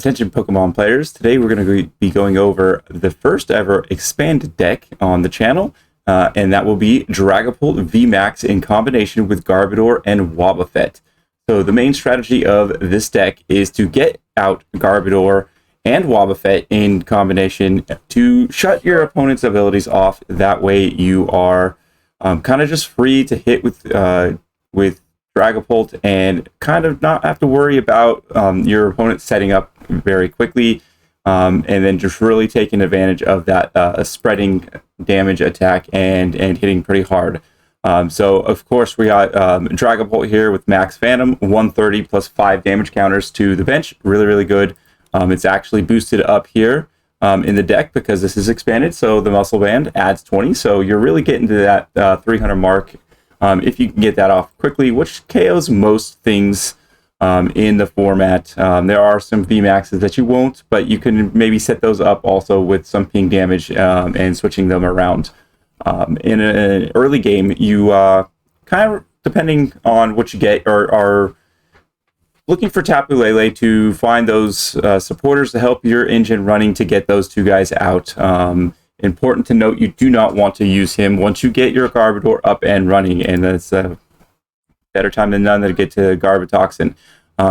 Attention Pokemon players, today we're going to be going over the first ever expanded deck on the channel, and that will be Dragapult VMAX in combination with Garbodor and Wobbuffet. So the main strategy of this deck is to get out Garbodor and Wobbuffet in combination to shut your opponent's abilities off. That way you are kind of just free to hit with Dragapult and kind of not have to worry about your opponent setting up very quickly, and then just really taking advantage of that spreading damage attack and hitting pretty hard. So of course we got Dragapult here with Max Phantom, 130 plus 5 damage counters to the bench. Really good. It's actually boosted up here in the deck because this is expanded, so the muscle band adds 20, so you're really getting to that 300 mark if you can get that off quickly, which KOs most things in the format. There are some VMAXs that you won't, but you can maybe set those up also with some ping damage and switching them around. In an early game, you kind of, depending on what you get, are looking for Tapu Lele to find those supporters to help your engine running to get those two guys out. Important to note, you do not want to use him once you get your Garbodor up and running, and that's a better time than none to get to Garbotoxin.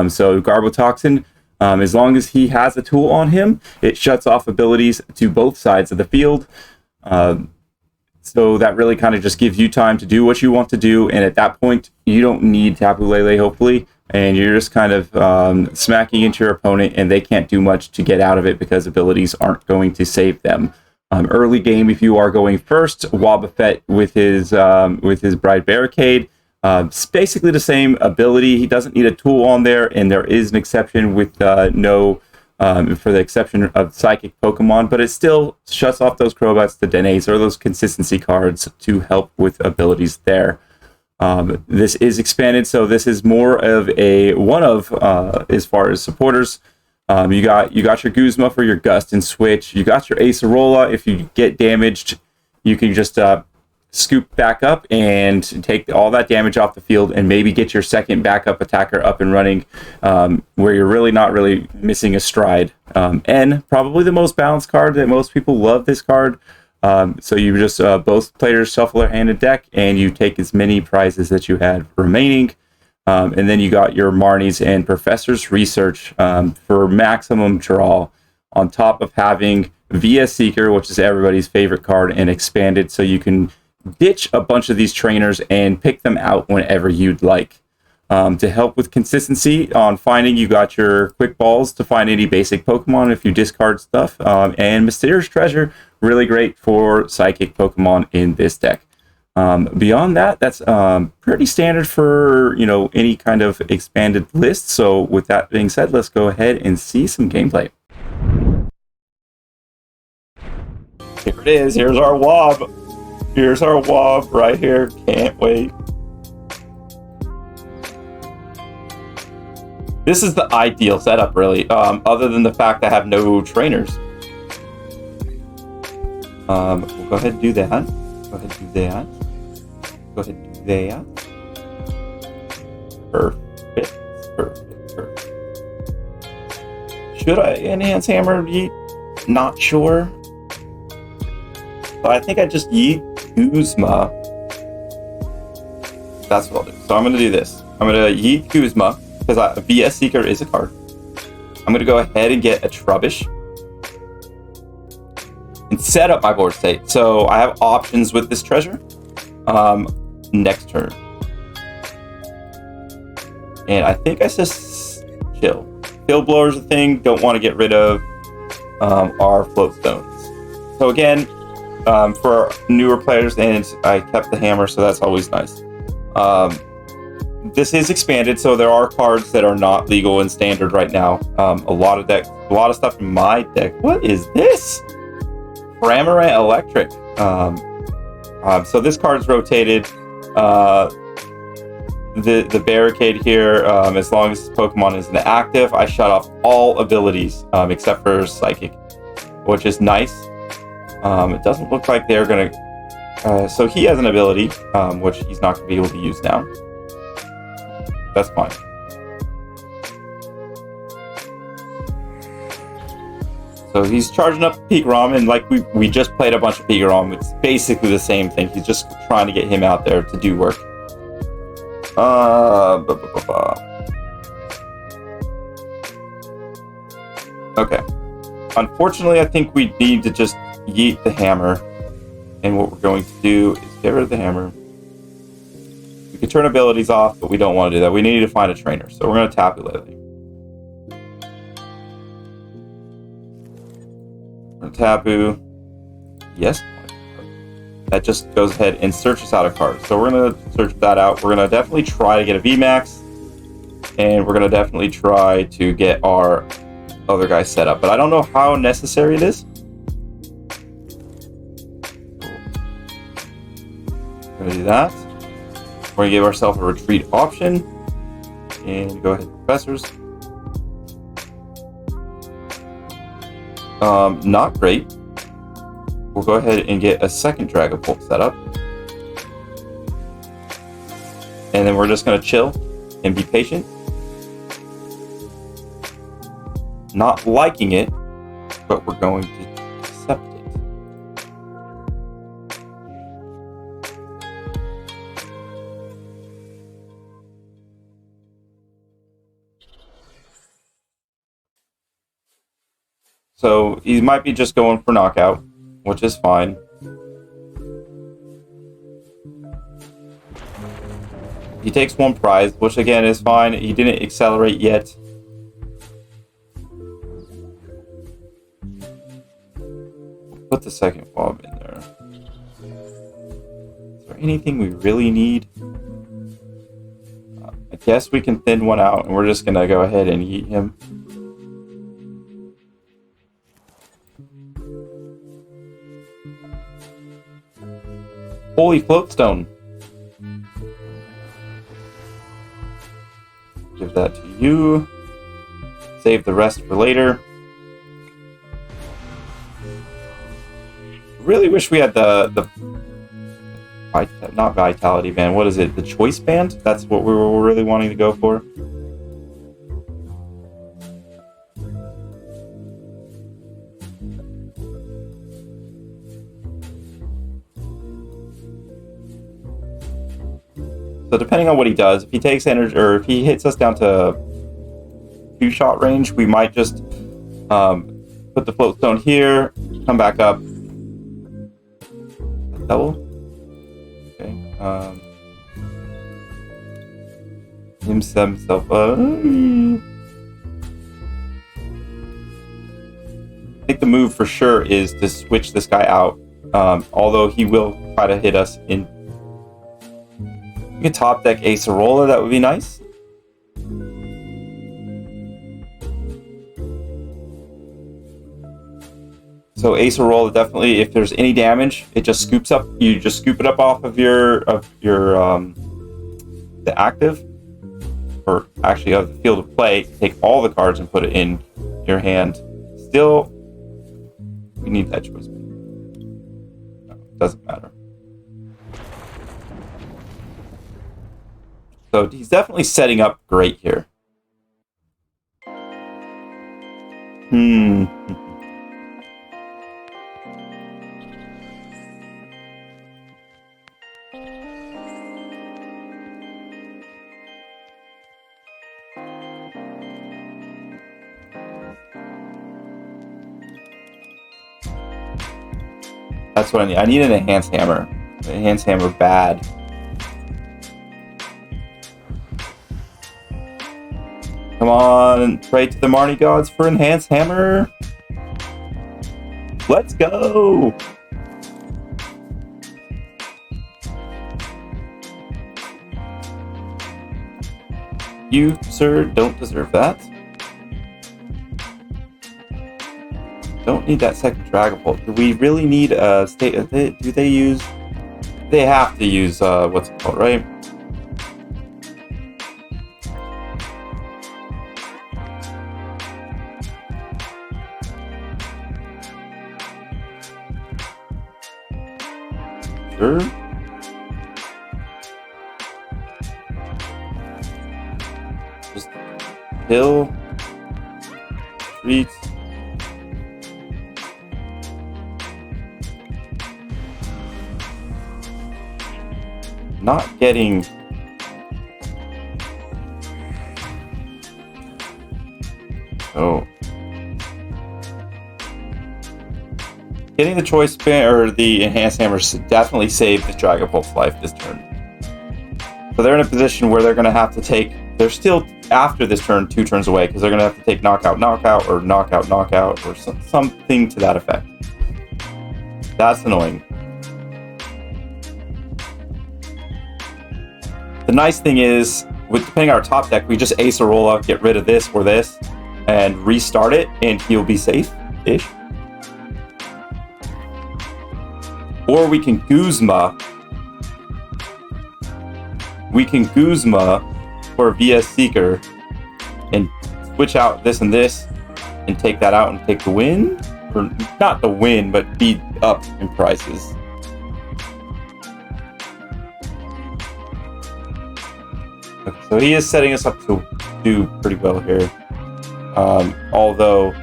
So Garbotoxin, as long as he has a tool on him, it shuts off abilities to both sides of the field. So that really kind of just gives you time to do what you want to do, and at that point, you don't need Tapu Lele, hopefully, and you're just kind of smacking into your opponent, and they can't do much to get out of it because abilities aren't going to save them. Early game, if you are going first, Wobbuffet with his Bright Barricade, it's basically the same ability. He doesn't need a tool on there, and there is an exception with for the exception of Psychic Pokemon, but it still shuts off those Crobats, the Denays, or those consistency cards to help with abilities there. This is expanded, so this is more of a as far as supporters. You got your Guzma for your Gust and Switch. You got your Acerola. If you get damaged, you can just scoop back up and take all that damage off the field and maybe get your second backup attacker up and running, where you're really not missing a stride. And probably the most balanced card that most people love this card. So you just both players shuffle their hand and deck, and you take as many prizes that you had remaining. And then you got your Marnie's and Professor's Research for maximum draw, on top of having VS Seeker, which is everybody's favorite card, and expanded, so you can ditch a bunch of these trainers and pick them out whenever you'd like. To help with consistency on finding, you got your Quick Balls to find any basic Pokemon if you discard stuff, and Mysterious Treasure, really great for Psychic Pokemon in this deck. Beyond that, that's pretty standard for any kind of expanded list. So with that being said, let's go ahead and see some gameplay. Here it is. Here's our Wob. Here's our Wob right here. Can't wait. This is the ideal setup, really, other than the fact that I have no trainers. We'll go ahead and do that. Go ahead and do that. Go ahead and do that. Perfect. Should I enhance hammer yeet? Not sure. But I think I just yeet Guzma. That's what I'll do. So I'm going to do this. I'm going to yeet Guzma, because VS Seeker is a card. I'm going to go ahead and get a Trubbish and set up my board state. So I have options with this treasure. Next turn. And I think I just chill. Field Blower's a thing. Don't want to get rid of our Float Stones. So again, for newer players, and I kept the hammer, so that's always nice. This is expanded, so there are cards that are not legal in standard right now. A lot of stuff in my deck. What is this? Cramorant Electric. So this card's rotated. The barricade here, as long as Pokemon isn't active, I shut off all abilities except for Psychic, which is nice. It doesn't look like they're gonna. So he has an ability, which he's not gonna be able to use now. That's fine. So he's charging up Pikaram, and like we just played a bunch of Pikaram. It's basically the same thing. He's just trying to get him out there to do work. Okay. Unfortunately, I think we need to just yeet the hammer. And what we're going to do is get rid of the hammer. We can turn abilities off, but we don't want to do that. We need to find a trainer. So we're going to Tapu Lele. We're going to Tapu. Yes. That just goes ahead and searches out a card. So we're going to search that out. We're going to definitely try to get a VMAX. And we're going to definitely try to get our other guy set up. But I don't know how necessary it is. We're going to do that. We're going to give ourselves a retreat option. And go ahead, professors. Not great. We'll go ahead and get a second Dragapult set up. And then we're just going to chill and be patient. Not liking it, but we're going to accept it. So he might be just going for knockout, which is fine. He takes one prize, which again is fine. He didn't accelerate yet. Put the second Wob in there. Is there anything we really need? I guess we can thin one out, and we're just gonna go ahead and eat him. Holy Float Stone. Give that to you. Save the rest for later. Really wish we had the not Vitality Band. What is it? The Choice Band? That's what we were really wanting to go for. So depending on what he does, if he takes energy, or if he hits us down to 2-shot range, we might just put the Float Stone here, come back up. Double? Okay. Himself. I think the move for sure is to switch this guy out. Although he will try to hit us in. We can top deck Acerola, that would be nice. So Acerola definitely, if there's any damage, it just scoops up. You just scoop it up off of your the active, or actually of the field of play. Take all the cards and put it in your hand. Still, we need that choice. No, doesn't matter. So he's definitely setting up great here. That's what I need. I need an Enhanced Hammer. Enhanced Hammer bad. Come on, pray to the Marnie gods for Enhanced Hammer. Let's go! You, sir, don't deserve that. Don't need that second Dragapult. Do we really need a state? Do they use? They have to use what's it called, right? Sure. Just hill, streets. not getting... Oh. Getting the choice spin or the enhanced hammers definitely saved the Dragapult's life this turn. So they're in a position where they're going to have to take... They're still, after this turn, 2 turns away, because they're going to have to take knockout, knockout, or knockout, knockout, or something to that effect. That's annoying. The nice thing is, depending on our top deck, we just Acerola, get rid of this or this, and restart it, and he'll be safe-ish. Or we can Guzma. We can Guzma for VS Seeker and switch out this and this and take that out and take the win. Or not the win, but be up in prices. Okay, so he is setting us up to do pretty well here. Although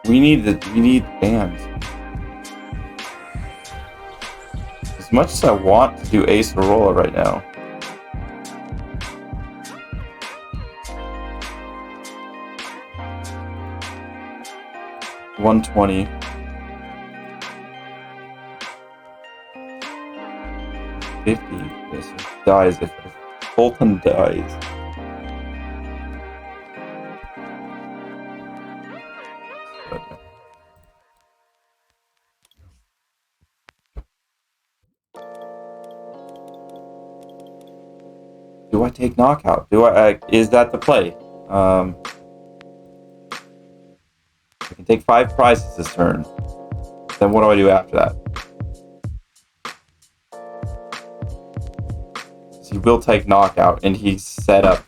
we need bands. As much as I want to do Acerola right now. $120. $50. This dies if Fulton dies. Do I take knockout? Is that the play? I can take 5 prizes this turn. Then what do I do after that? So he will take knockout, and he's set up.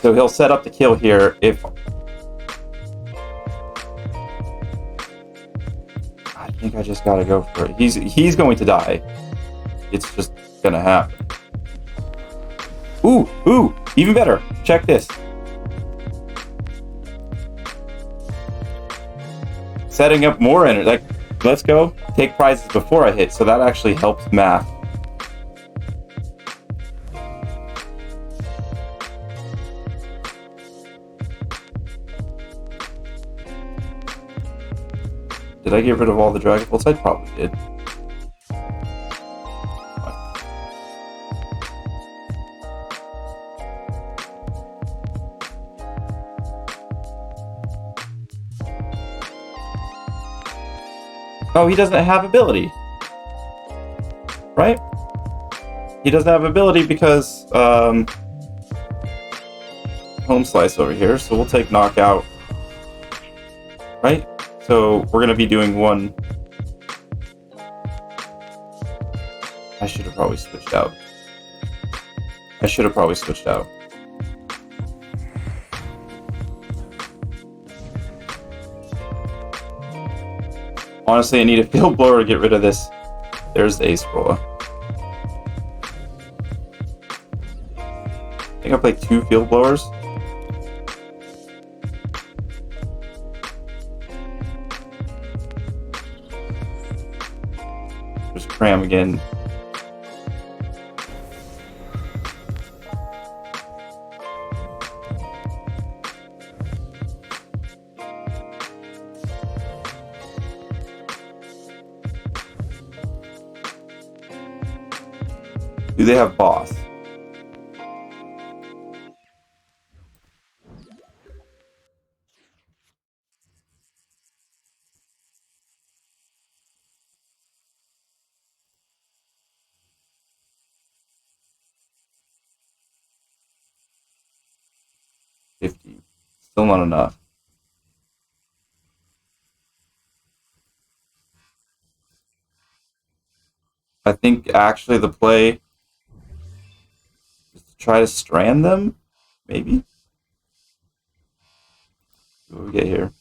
So he'll set up the kill here if... I think I just gotta go for it. He's going to die. It's just gonna happen. Ooh, even better. Check this. Setting up more energy. Like, let's go. Take prizes before I hit, so that actually helps math. Did I get rid of all the Dragapults? I probably did. Oh, he doesn't have ability. Right? He doesn't have ability because home slice over here, so we'll take knockout. Right? So we're gonna be doing one. I should have probably switched out. Honestly, I need a Field Blower to get rid of this. There's the Acerola. I think I played 2 Field Blowers. There's Cram again. Do they have boss? $50. Still not enough. I think actually the play is to try to strand them, maybe? What do we get here?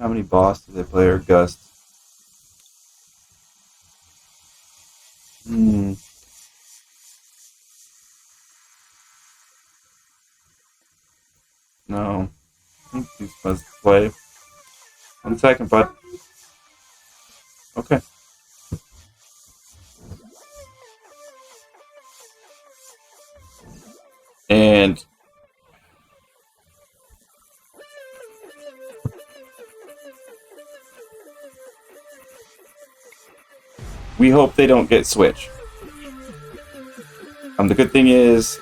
How many boss do they play or Gust? No. I think he's supposed to play. 1 second, bud. Okay. And we hope they don't get switched. The good thing is,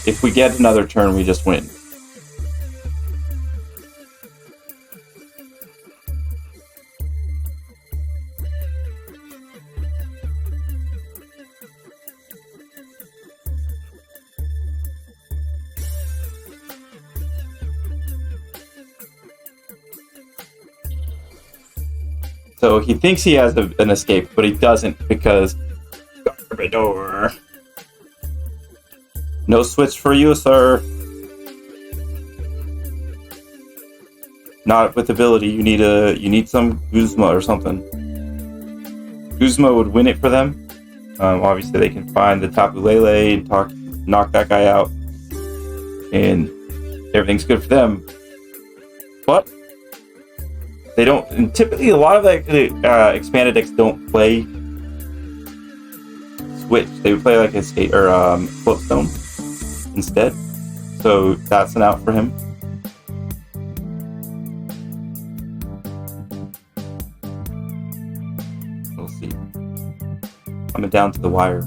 if we get another turn, we just win. So he thinks he has an escape, but he doesn't because Garbodor. No switch for you, sir. Not with ability. You need some Guzma or something. Guzma would win it for them. Obviously, they can find the Tapu Lele and knock that guy out, and everything's good for them. But they don't. And typically, a lot of the expanded decks don't play switch. They would play like a skate or Float Stone instead. So that's an out for him. We'll see. Coming down to the wire.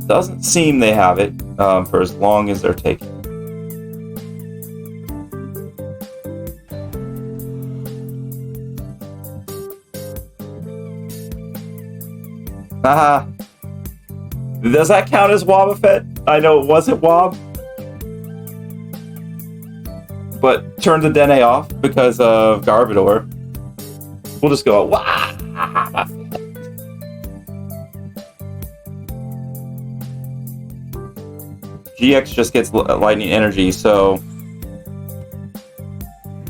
Doesn't seem they have it for as long as they're taking. Haha. Does that count as Wobbuffet? I know it wasn't Wob, but turn the Dene off because of Garbodor. We'll just go, wow. GX just gets lightning energy, so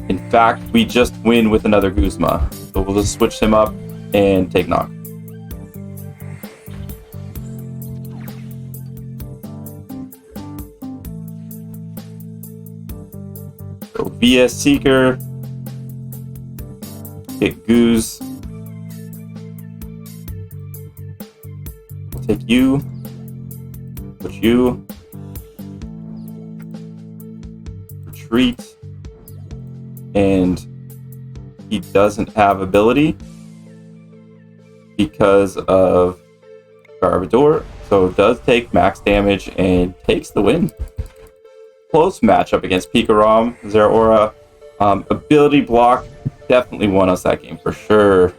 in fact, we just win with another Guzma. So we'll just switch him up and take knock. So VS Seeker, get Guz. We'll take you, put you. Retreat, and he doesn't have ability because of Garbodor, so does take max damage and takes the win. Close matchup against Pikaram. Zeraora, ability block definitely won us that game for sure.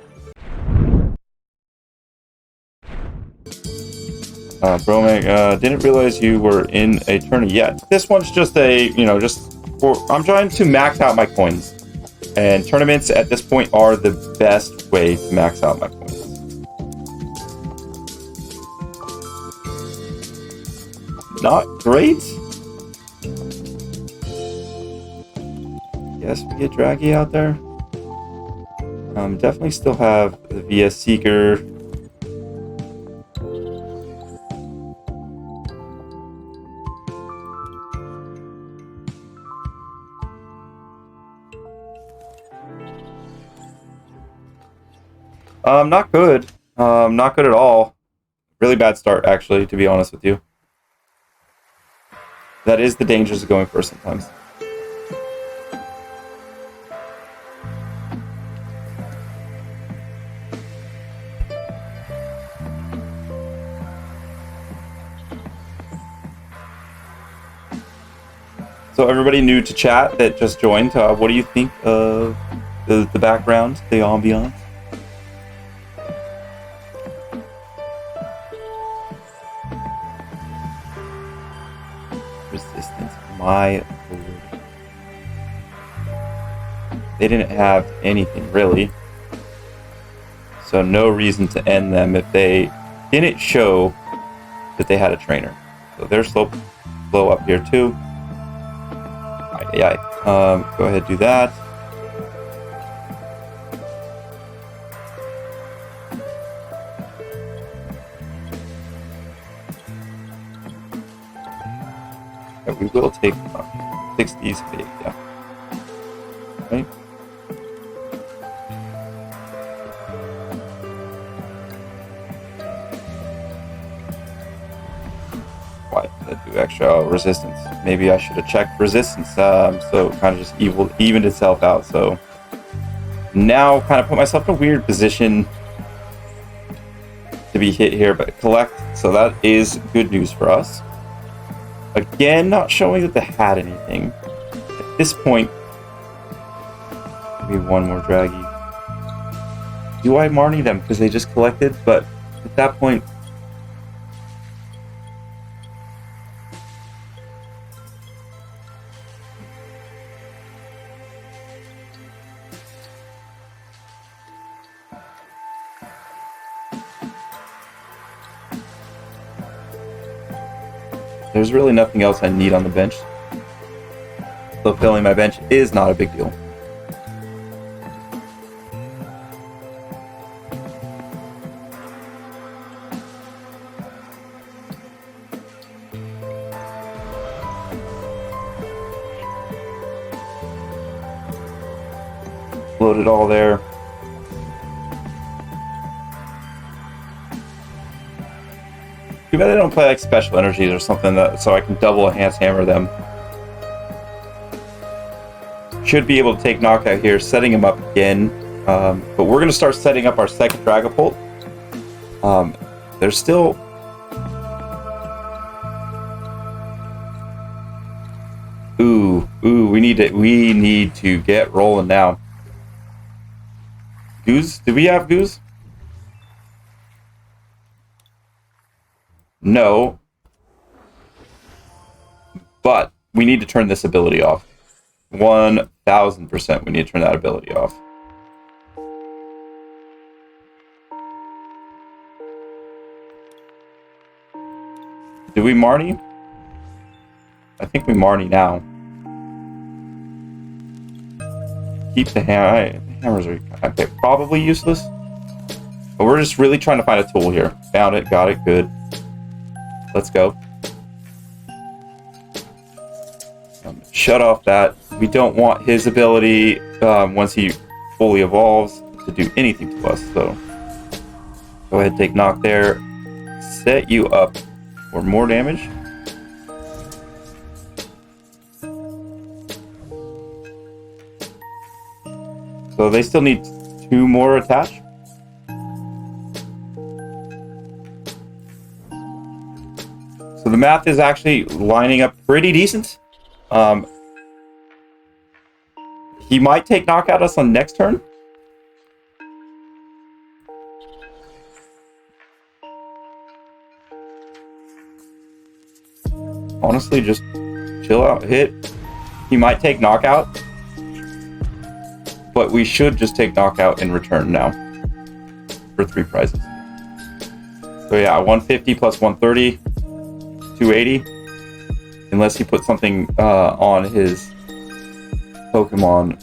Bromag, didn't realize you were in a tourney yet. This one's just a, I'm trying to max out my coins, and tournaments at this point are the best way to max out my coins. Not great. Yes, we get Draggy out there. Definitely still have the VS Seeker. Not good. Not good at all. Really bad start, actually, to be honest with you. That is the dangers of going first sometimes. So everybody new to chat that just joined, what do you think of the background, the ambiance? Resistance, my lord. They didn't have anything really, so no reason to end them if they didn't show that they had a trainer. So there's slow flow up here too. Go ahead, do that. Yeah, we will take 60s big, yeah. Right. Why did I do extra resistance? Maybe I should have checked resistance, so it kind of just evened itself out. So now kind of put myself in a weird position to be hit here, but collect. So that is good news for us. Again, not showing that they had anything. At this point, maybe one more Draggy. Do I Marnie them because they just collected? But at that point, there's really nothing else I need on the bench. So filling my bench is not a big deal. Load it all there. Too bad they don't play like special energies or something so I can double enhanced hammer them. Should be able to take knockout here, setting him up again. But we're going to start setting up our second Dragapult. There's still... Ooh, we need to get rolling now. Goose? Do we have Goose? No. But we need to turn this ability off. 1000% we need to turn that ability off. Do we Marnie? I think we Marnie now. Keep the hammer. Hammers are okay, probably useless. But we're just really trying to find a tool here. Found it, got it, good. Let's go. Shut off that. We don't want his ability, once he fully evolves, to do anything to us. So go ahead, take knock there. Set you up for more damage. So they still need 2 more attach. So the math is actually lining up pretty decent. He might take knockout us on next turn. Honestly, just chill out, hit. He might take knockout. But we should just take knockout in return now for 3 prizes. So yeah, 150 plus 130, 280. Unless he puts something on his Pokemon.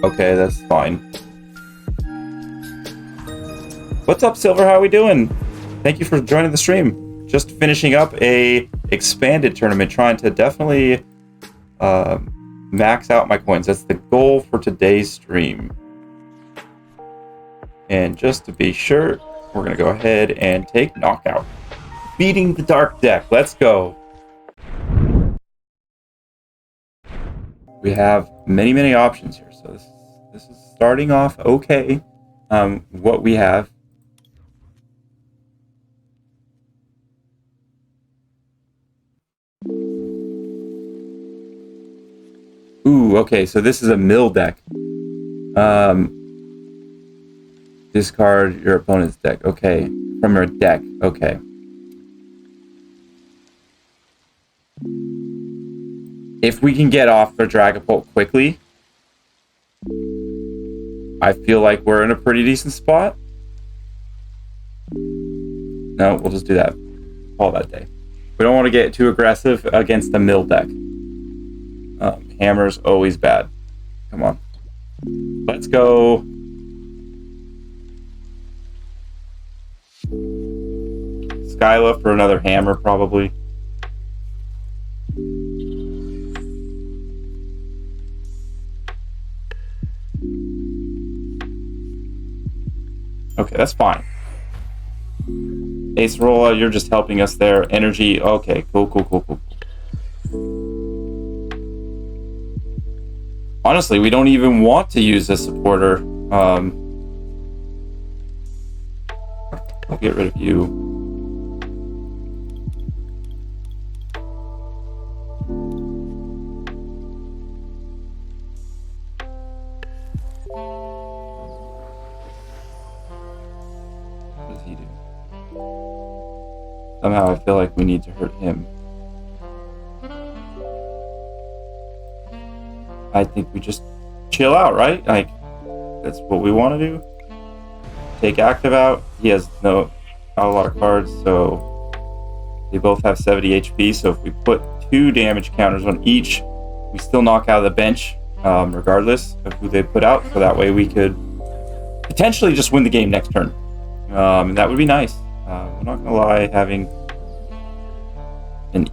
Okay, that's fine. What's up, Silver? How are we doing? Thank you for joining the stream. Just finishing up a expanded tournament, trying to definitely max out my coins. That's the goal for today's stream. And just to be sure, we're going to go ahead and take knockout. Beating the dark deck. Let's go. We have many options here. So this is starting off okay. What we have. Ooh, okay, so this is a mill deck. Discard your opponent's deck. Okay, from your deck. Okay. If we can get off the Dragapult quickly, I feel like we're in a pretty decent spot. No, we'll just do that. Call that day. We don't want to get too aggressive against the mill deck. Hammer's always bad. Come on. Let's go. Skyla for another hammer, probably. Okay, that's fine. Acerola, you're just helping us there. Energy, okay, cool. Honestly, we don't even want to use a supporter. I'll get rid of you. What does he do? Somehow I feel like we need to hurt him. I think we just chill out, right? Like, that's what we want to do. Take active out. He has not a lot of cards, so they both have 70 HP. So if we put 2 damage counters on each, we still knock out of the bench, regardless of who they put out. So that way we could potentially just win the game next turn. And that would be nice. I'm not gonna lie, having an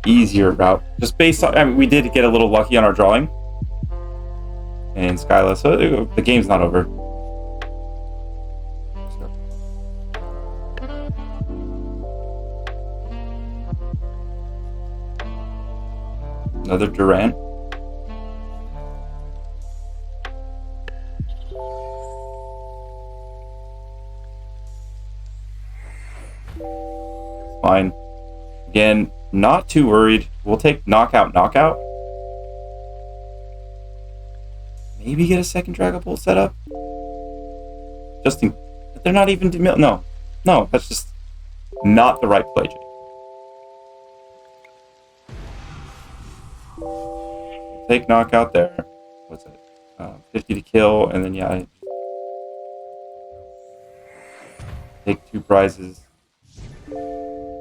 easier route, just based on, I mean, we did get a little lucky on our drawing. And Skyla, so the game's not over. Another Durant. Fine. Again, not too worried. We'll take knockout. Maybe get a second Dragapult set up. Just in, but they're not even no, that's just not the right play, Jake. Take knockout there. What's it? 50 to kill, and then yeah, take 2 prizes.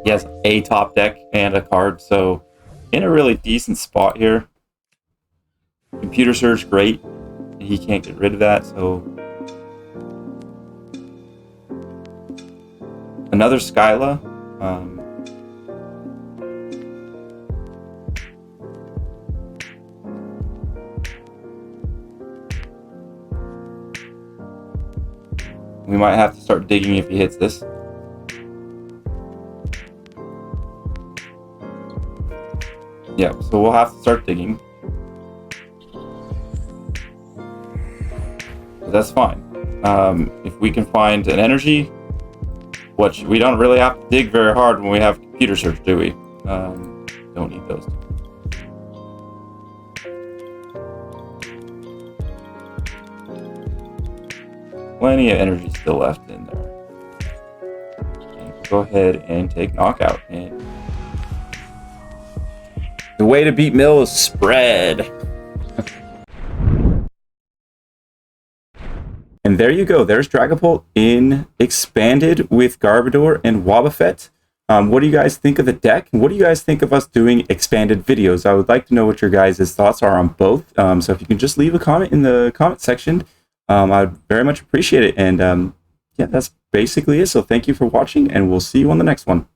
He has a top deck and a card, so in a really decent spot here. Computer Search, great. He can't get rid of that, so another Skyla. We might have to start digging if he hits this. Yeah, so we'll have to start digging. But that's fine. If we can find an energy, which we don't really have to dig very hard when we have Computer Search, do we? Don't need those. Plenty of energy still left in there. And go ahead and take knockout. And the way to beat Mill is spread. And there you go. There's Dragapult in Expanded with Garbodor and Wobbuffet. What do you guys think of the deck? And what do you guys think of us doing expanded videos? I would like to know what your guys' thoughts are on both. So if you can just leave a comment in the comment section, I'd very much appreciate it. And yeah, that's basically it. So thank you for watching, and we'll see you on the next one.